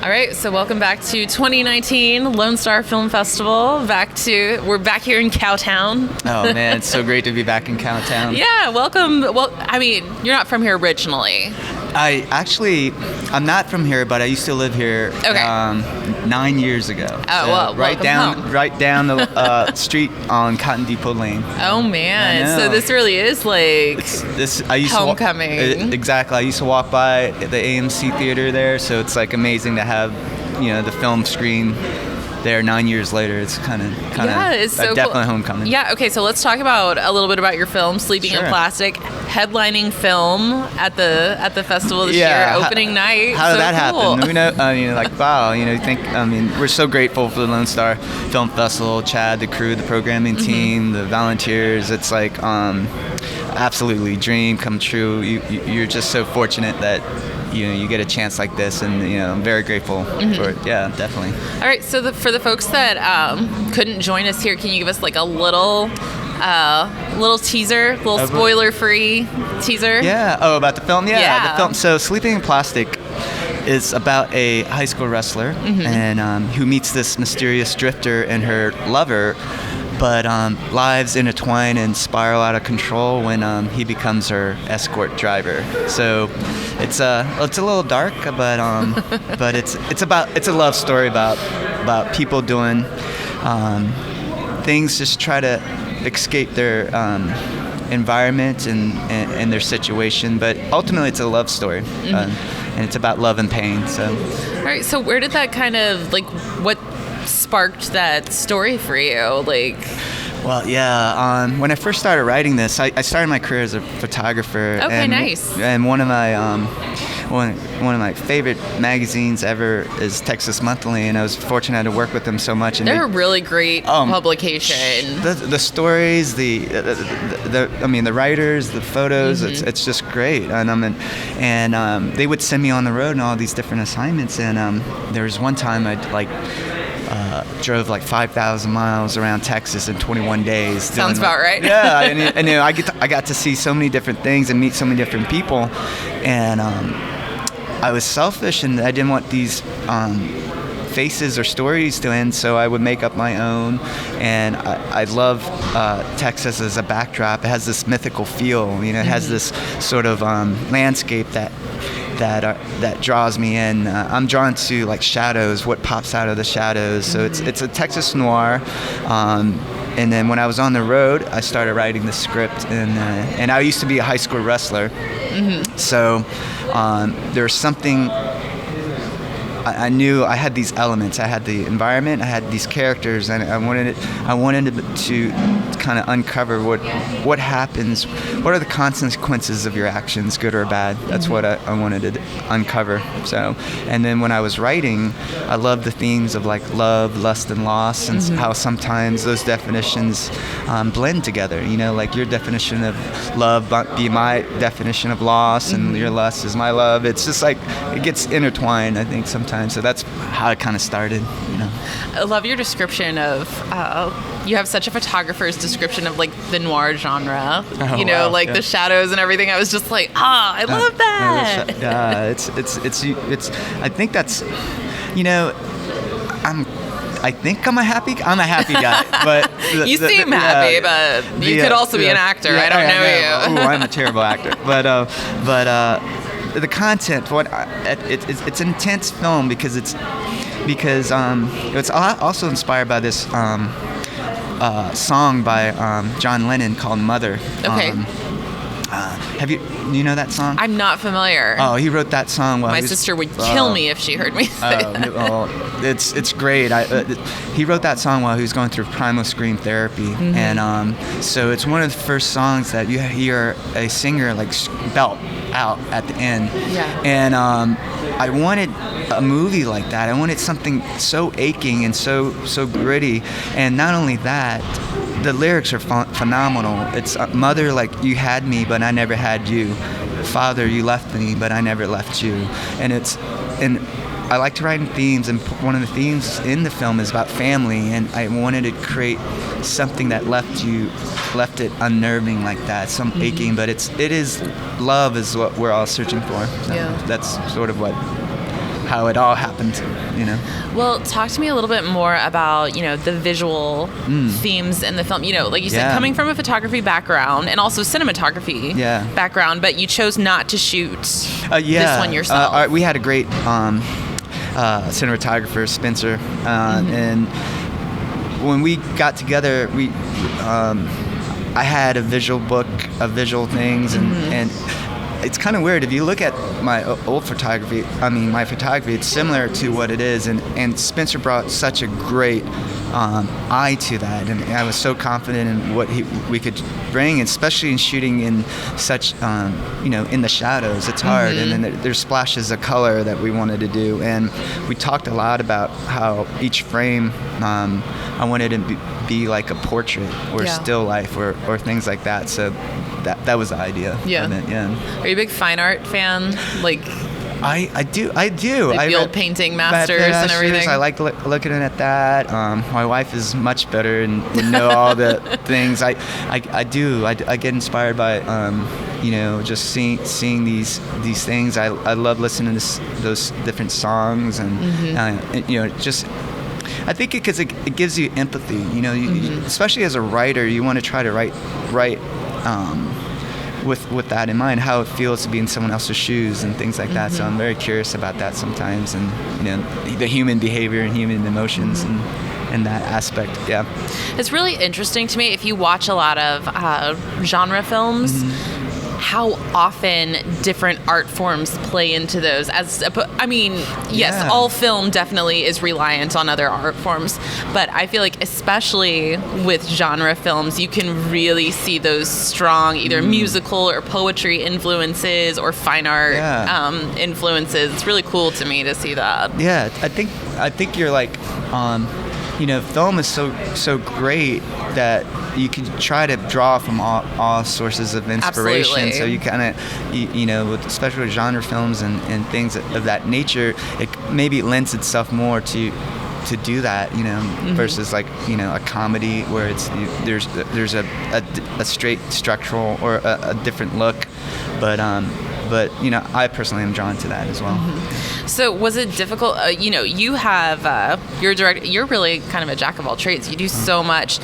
All right, so welcome back to 2019 Lone Star Film Festival. We're back here in Cowtown. Oh man, it's so great to be back in Cowtown. Yeah, welcome. Well, I mean, you're not from here originally. I'm not from here, but I used to live here 9 years ago. Oh, well, right down the street on Cotton Depot Lane. Oh man, so this really is like homecoming. Exactly. I used to walk by the AMC theater there, so it's like amazing to have, the film screen there 9 years later. It's kind of it's so definitely cool. homecoming. Yeah, okay, so let's talk about a little bit about your film, Sleeping in Plastic, headlining film at the festival this year, opening night. How did that cool. happen? We're so grateful for the Lone Star Film Festival, Chad, the crew, the programming team, the volunteers. It's like absolutely dream come true. You're just so fortunate that you get a chance like this, and I'm very grateful for it. Yeah, definitely. All right, so for the folks that couldn't join us here, can you give us like a little teaser, little spoiler-free teaser? Yeah. Oh, about the film? Yeah. The film. So, Sleeping in Plastic is about a high school wrestler and who meets this mysterious drifter and her lover. But lives intertwine and spiral out of control when he becomes her escort driver. So it's a little dark, but it's a love story about people doing things just try to escape their environment and their situation. But ultimately, it's a love story, and it's about love and pain. So. All right. So where did that kind of what sparked that story for you? Well, yeah. When I first started writing this, I started my career as a photographer. Okay, nice. And one of my favorite magazines ever is Texas Monthly, and I was fortunate to work with them so much. And they're a really great publication. The stories, the writers, the photos. It's just great. And they would send me on the road on all these different assignments. And there was one time drove 5,000 miles around Texas in 21 days. Sounds about right. Yeah, and I got to see so many different things and meet so many different people, and I was selfish and I didn't want these faces or stories to end, so I would make up my own. And I love Texas as a backdrop. It has this mythical feel. It has this sort of landscape that draws me in. I'm drawn to shadows, what pops out of the shadows. So it's a Texas noir. And then when I was on the road, I started writing the script, and I used to be a high school wrestler. So there's something. I knew I had these elements. I had the environment. I had these characters, and I wanted to kind of uncover what happens. What are the consequences of your actions, good or bad? That's what I wanted to uncover. So, and then when I was writing, I loved the themes of love, lust, and loss, and how sometimes those definitions blend together. Your definition of love might be my definition of loss, and your lust is my love. It's just it gets intertwined, I think, sometimes. So that's how it kind of started. I love your description of. You have such a photographer's description of the noir genre. The shadows and everything. I was just I love that. Yeah, it's. I think that's. I think I'm a happy guy, but you seem happy, but you could also be an actor. I don't know you. Oh, I'm a terrible actor, but the content, it's an intense film because it's also inspired by this song by John Lennon called Mother. Okay. Have you know that song? I'm not familiar. Oh, he wrote that song while my sister would kill me if she heard me say it. It's great. He wrote that song while he was going through primal scream therapy, and so it's one of the first songs that you hear a singer belt out at the end. Yeah. And I wanted a movie like that. I wanted something so aching and so gritty, and not only that. The lyrics are phenomenal. It's mother, you had me, but I never had you. Father, you left me, but I never left you. And I like to write in themes, and one of the themes in the film is about family. And I wanted to create something that left it unnerving like that, some aching. But it is love is what we're all searching for. So that's sort of how it all happened, Well, talk to me a little bit more about, the visual themes in the film. Like you said, coming from a photography background and also cinematography background, but you chose not to shoot this one yourself. We had a great cinematographer, Spencer, and when we got together, I had a visual book of visual things, and it's kind of weird. If you look at my old photography, my photography, it's similar to what it is, and Spencer brought such a great eye to that, and I was so confident in what we could bring, especially in shooting in such, in the shadows. It's hard, and then there's splashes of color that we wanted to do, and we talked a lot about how each frame, I wanted to be like a portrait or still life or things like that. So that was the idea. Yeah. Of it, yeah. Are you a big fine art fan? Like, I do. Like the old painting masters and everything. I like looking at that. My wife is much better and would know all the things. I do. I get inspired by just seeing these things. I love listening to those different songs and just. I think because it gives you empathy. Especially as a writer, you want to try to write with that in mind, how it feels to be in someone else's shoes and things like that. So I'm very curious about that sometimes, and the human behavior and human emotions and that aspect. Yeah, it's really interesting to me if you watch a lot of genre films. How often different art forms play into those. All film definitely is reliant on other art forms, but I feel like especially with genre films, you can really see those strong either musical or poetry influences or fine art influences. It's really cool to me to see that. Yeah, I think you're like, film is so great that you can try to draw from all sources of inspiration. Absolutely. So you kind of, especially with genre films and things of that nature, it maybe lends itself more to do that, versus like, a comedy where there's a straight structural or a different look, but I personally am drawn to that as well. So was it difficult? You have you're a director. You're really kind of a jack of all trades. You do so much.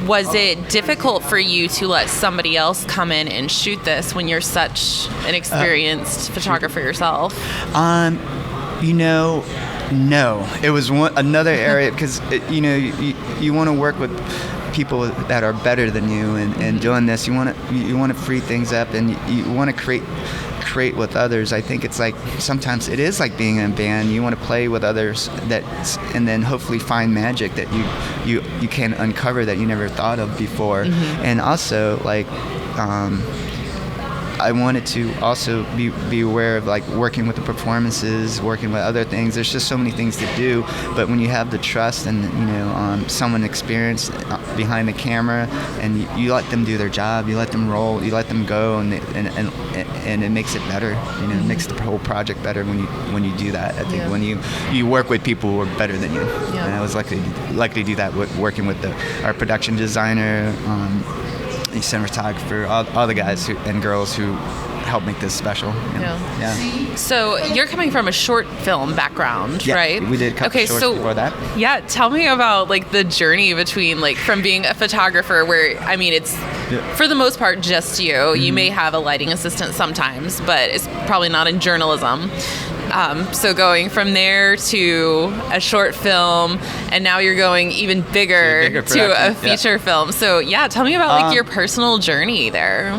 Was it difficult for you to let somebody else come in and shoot this when you're such an experienced photographer yourself? No. It was another area because you want to work with people that are better than you, and doing this, you want to free things up, and you want to create with others. I think it's like sometimes it is like being in a band. You want to play with others and then hopefully find magic that you can uncover that you never thought of before. And also like I wanted to also be aware of like working with the performances, working with other things. There's just so many things to do, but when you have the trust and someone experienced behind the camera, and you let them do their job, you let them roll, you let them go, and it makes it better. It makes the whole project better when you do that. I think when you work with people who are better than you. Yeah. And I was lucky to do that working with our production designer. Cinematographer, all the guys and girls who helped make this special. Yeah. So you're coming from a short film background, right? We did a couple shorts before that. Yeah, tell me about like the journey between like from being a photographer where it's for the most part just you. You may have a lighting assistant sometimes, but it's probably not in journalism. So going from there to a short film, and now you're going even bigger to a feature film. So yeah, tell me about like your personal journey there.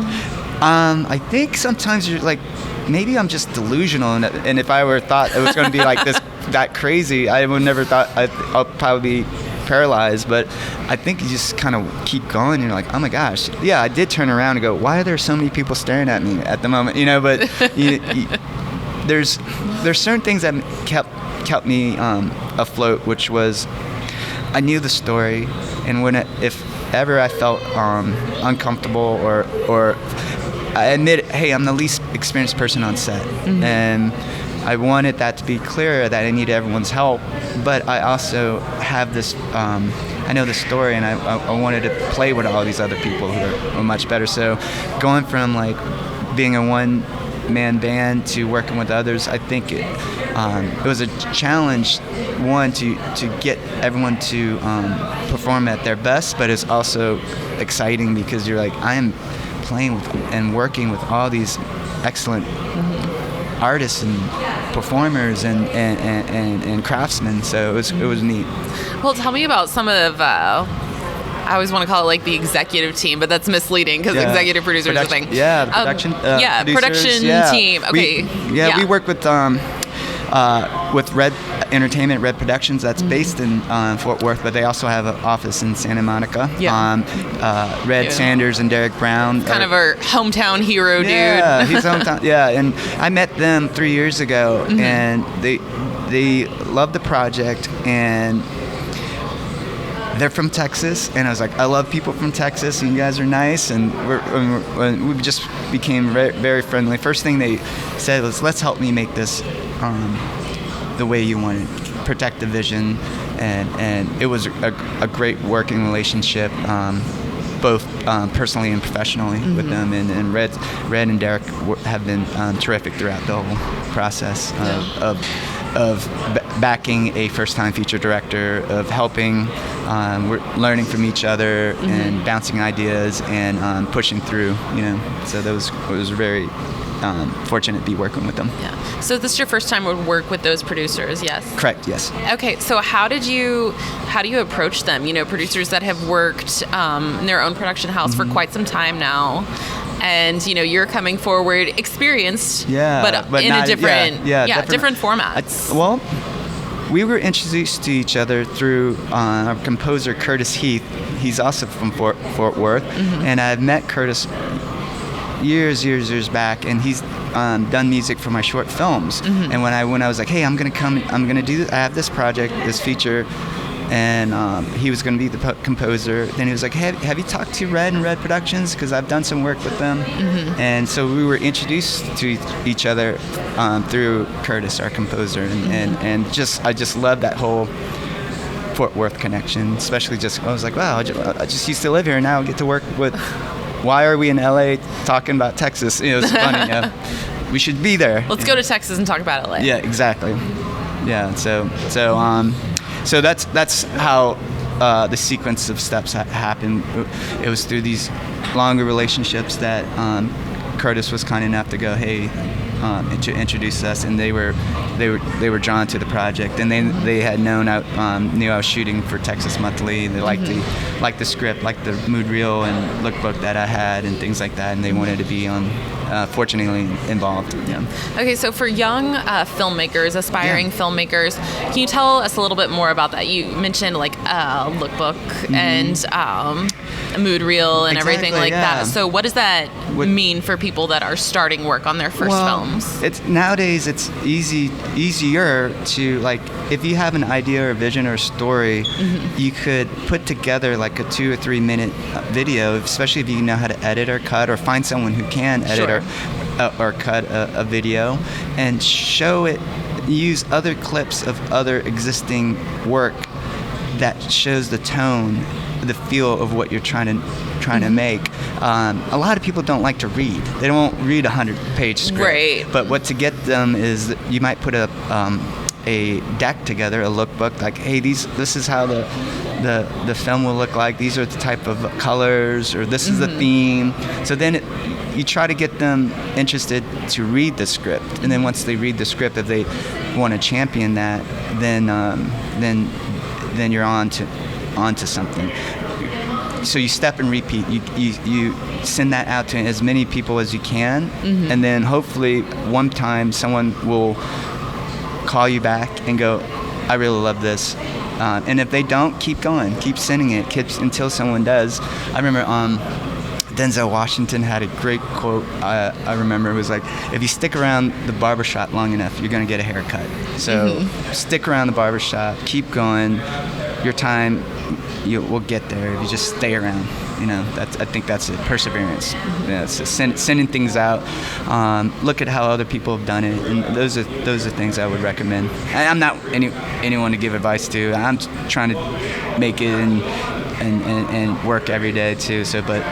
I think sometimes you're like, maybe I'm just delusional, and if I were thought it was going to be like that crazy, I would never thought I'll probably be paralyzed. But I think you just kind of keep going. You're like, oh my gosh, yeah, I did turn around and go, why are there so many people staring at me at the moment? But there's certain things that kept me afloat, which was I knew the story, and if ever I felt uncomfortable or I admit, hey, I'm the least experienced person on set, and I wanted that to be clear that I needed everyone's help, but I also have this, I know the story, and I wanted to play with all these other people who are much better. So going from like being a one-man band to working with others, I think it was a challenge, one, to get everyone to perform at their best, but it's also exciting because you're like, I am playing with and working with all these excellent artists and performers and craftsmen, so it was neat. Well, tell me about some of I always want to call it like the executive team, but that's misleading because executive producers are a thing. Yeah, the production. Production team. Okay. We work with Red Entertainment, Red Productions, that's based in Fort Worth, but they also have an office in Santa Monica. Red Sanders and Derek Brown. Kind of our hometown hero, dude. Yeah, he's hometown. Yeah, and I met them 3 years ago, and they loved the project, and they're from Texas, and I was like, I love people from Texas, and you guys are nice, and we just became very, very friendly. First thing they said was, let's help me make this the way you want it, protect the vision, and it was a great working relationship, both personally and professionally with them, and Red and Derek have been terrific throughout the whole process of backing a first-time feature director, of helping, we're learning from each other and bouncing ideas and pushing through, So it was very fortunate to be working with them. Yeah. So this is your first time to work with those producers, yes? Correct, yes. Okay, so how do you approach them? Producers that have worked in their own production house for quite some time now. And you're coming forward experienced, but in a different, different formats. Well, we were introduced to each other through our composer Curtis Heath. He's also from Fort Worth, and I've met Curtis years back, and he's done music for my short films. And when I was like, hey, I'm gonna do this, I have this project, this feature. And he was going to be the composer. Then he was like, hey, have you talked to Red and Red Productions? Because I've done some work with them. And so we were introduced to each other through Curtis, our composer. And I just love that whole Fort Worth connection, especially I was like, wow, I just used to live here, and now I get to work with, why are we in LA talking about Texas? It's funny, we should be there. Let's go to Texas and talk about LA. Yeah, exactly. Yeah, so that's how the sequence of steps happened. It was through these longer relationships that Curtis was kind enough to go, hey, introduce us, and they were drawn to the project, and they had known knew I was shooting for Texas Monthly. They liked the script, liked the mood reel and lookbook that I had, and things like that, and they wanted to be fortunately involved. Yeah. Okay, so for young filmmakers, aspiring filmmakers, can you tell us a little bit more about that? You mentioned like a lookbook and a mood reel and everything like that. So what does that mean for people that are starting work on their first films? Nowadays it's easier to, like, if you have an idea or vision or story, you could put together like a 2 or 3 minute video, especially if you know how to edit or cut, or find someone who can edit or cut a video, and show it. Use other clips of other existing work that shows the tone, the feel of what you're trying to make. A lot of people don't like to read. They don't read a 100-page script. Right. But what to get them is that you might put a deck together, a lookbook, like, hey, this is how the film will look like. These are the type of colors, or this is the theme. So then you try to get them interested to read the script, and then once they read the script, if they want to champion that, then you're on to something. So you step and repeat. You send that out to as many people as you can, and then hopefully one time someone will call you back and go, I really love this. And if they don't, keep going, keep sending it, until someone does. I remember Denzel Washington had a great quote. I remember it was like, if you stick around the barbershop long enough, you're going to get a haircut. So stick around the barbershop, keep going. Your time, we'll get there if you just stay around. I think that's it. Perseverance. So sending things out. Look at how other people have done it, and those are things I would recommend. I'm not anyone to give advice to. I'm trying to make it and work every day too. But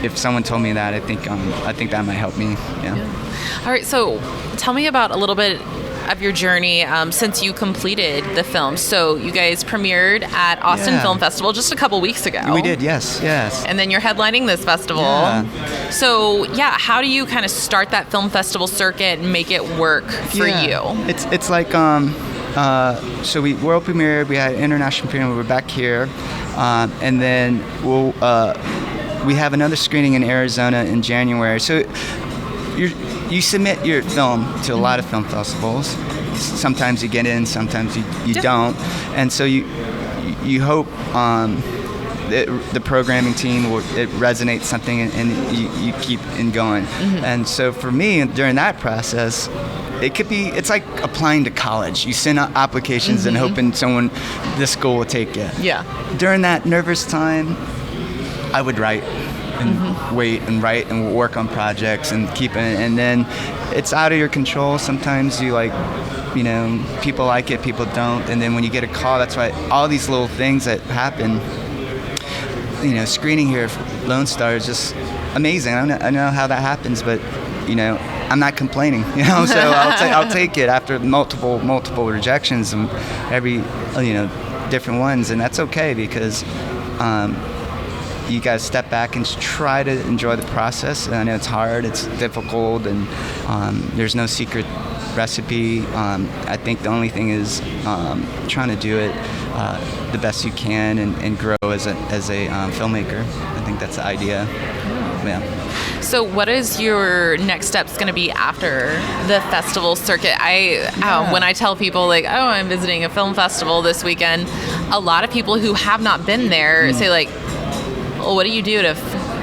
if someone told me that, I think that might help me. Yeah. All right, so tell me about a little bit of your journey since you completed the film. So you guys premiered at Austin Film Festival just a couple weeks ago. We did, yes. And then you're headlining this festival. Yeah. So how do you kind of start that film festival circuit and make it work for you? It's like so we world premiered, we had international premiere, we were back here, and then we have another screening in Arizona in January. So you submit your film to a lot of film festivals. Sometimes you get in, sometimes you don't. And so you hope the programming team it resonates something and you keep in going. And so for me, during that process, it's like applying to college. You send out applications and hoping the school will take you. Yeah. During that nervous time, I would write and wait and write and work on projects and and then it's out of your control. Sometimes people like it, people don't, and then when you get a call, that's why all these little things that happen, screening here at Lone Star is just amazing. I don't know how that happens, but I'm not complaining, so I'll take it after multiple rejections and every different ones, and that's okay because you guys step back and try to enjoy the process. And I know it's hard, it's difficult, and there's no secret recipe. I think the only thing is trying to do it the best you can and grow as a filmmaker. I think that's the idea. Yeah. So what is your next steps going to be after the festival circuit? When I tell people I'm visiting a film festival this weekend, a lot of people who have not been there say well, what do you do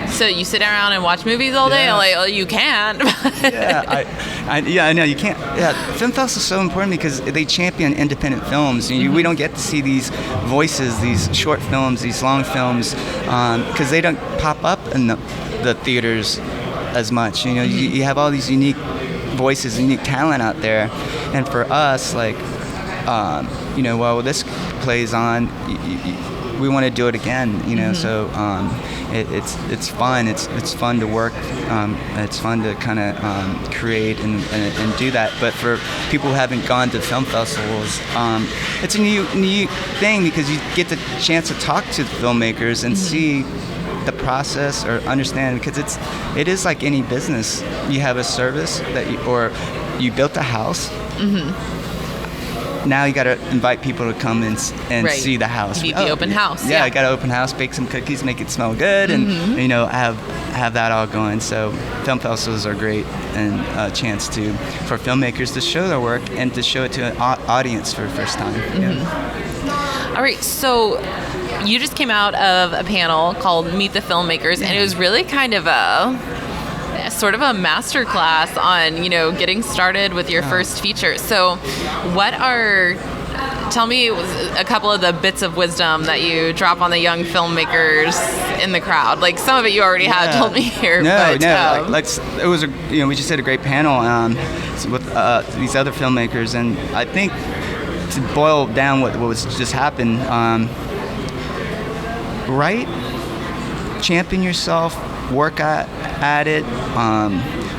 so you sit around and watch movies all day? I'm like, well, you can. I know you can't. Yeah, film festivals is so important because they champion independent films. We don't get to see these voices, these short films, these long films, because they don't pop up in the theaters as much. You have all these unique voices, unique talent out there, and for us, while this plays on, we want to do it again. So it's fun. It's fun to work. It's fun to kind of create and do that. But for people who haven't gone to film festivals, it's a new thing because you get the chance to talk to the filmmakers and see the process or understand, because it is like any business. You have a service or you built a house. Now you got to invite people to come and see the house. Be the open house. Yeah, I got an open house, bake some cookies, make it smell good, and have that all going. So film festivals are great and a chance for filmmakers to show their work and to show it to an audience for the first time. All right, so you just came out of a panel called Meet the Filmmakers, and it was really kind of sort of a master class on getting started with your first feature. So tell me a couple of the bits of wisdom that you drop on the young filmmakers in the crowd. Some of it you already had told me here. It was we just had a great panel with these other filmmakers, and I think to boil down what was just happened, champion yourself, work at it,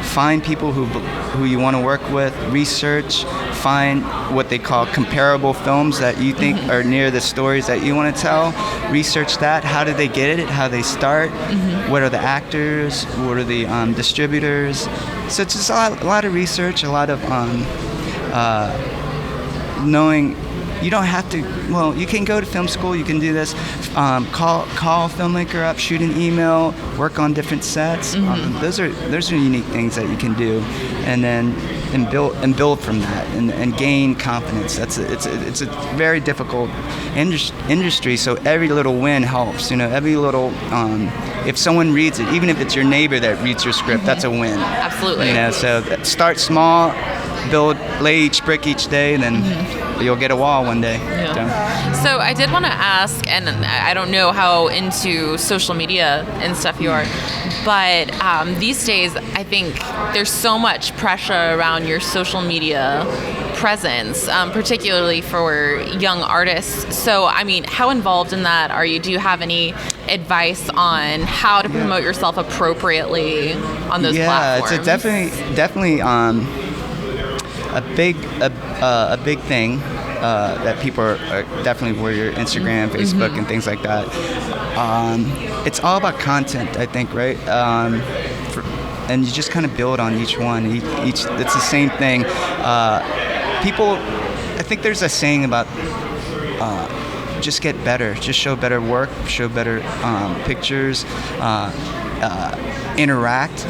find people who you want to work with, research, find what they call comparable films that you think are near the stories that you want to tell, research that. How did they get it? How they start? What are the actors? What are the distributors? So it's just a lot of research, a lot of knowing. You don't have to, you can go to film school, you can do this, call a filmmaker up, shoot an email, work on different sets. Those are unique things that you can do, and build from that and gain confidence. It's a very difficult industry, so every little win helps. Every little, if someone reads it, even if it's your neighbor that reads your script, that's a win. Absolutely. So start small, lay each brick each day, and then you'll get a wall one day. So I did want to ask, and I don't know how into social media and stuff you are, But these days, I think there's so much pressure around your social media presence, particularly for young artists. So, I mean, how involved in that are you? Do you have any advice on how to promote yourself appropriately on those platforms? Yeah, it's definitely a big thing that people are definitely where your Instagram, Facebook, and things like that. It's all about content, I think, right? And you just kind of build on each one. Each it's the same thing. People, I think there's a saying about just get better, just show better work, show better pictures, interact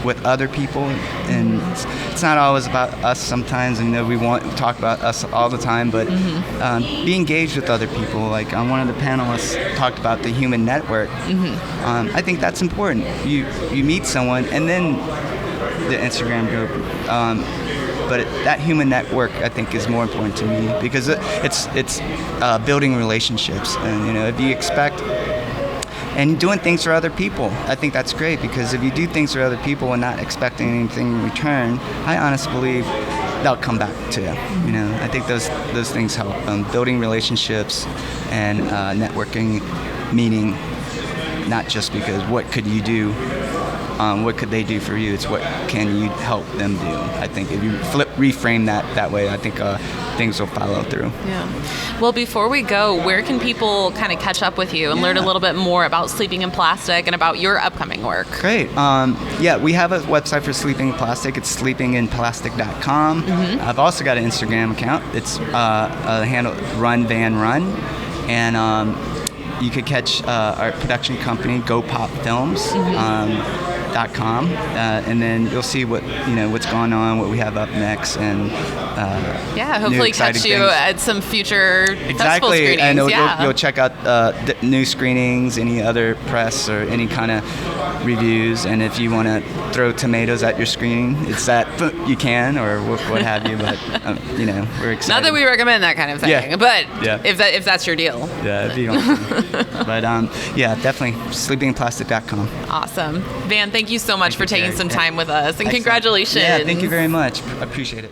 with other people, and it's not always about us sometimes. And we want to talk about us all the time, but be engaged with other people. Like one of the panelists talked about the human network. I think that's important. You meet someone, and then the Instagram group. But that human network, I think, is more important to me because it's building relationships, and if you expect. And doing things for other people, I think that's great, because if you do things for other people and not expecting anything in return, I honestly believe they'll come back to you. I think those things help. Building relationships and networking, meaning not just because what could you do, what could they do for you? It's what can you help them do. I think if you reframe that way, I think things will follow through. Yeah. Well, before we go, where can people kind of catch up with you and learn a little bit more about Sleeping in Plastic and about your upcoming work? Great. We have a website for Sleeping in Plastic. It's sleepinginplastic.com. I've also got an Instagram account. It's a handle Run Van Run, and you could catch our production company, Go Pop Films. .com, and then you'll see what's going on, what we have up next, and hopefully catch you at some future festival screenings. And you'll check out new screenings, any other press or any kind of reviews, and if you want to throw tomatoes at your screening, it's that you can, or what have you. But we're excited. Not that we recommend that kind of thing, but if that's your deal. Yeah, it'd be awesome. But definitely sleepinginplastic.com. Awesome. Van, thank you so much for taking some time with us, and congratulations. Yeah, thank you very much. I appreciate it.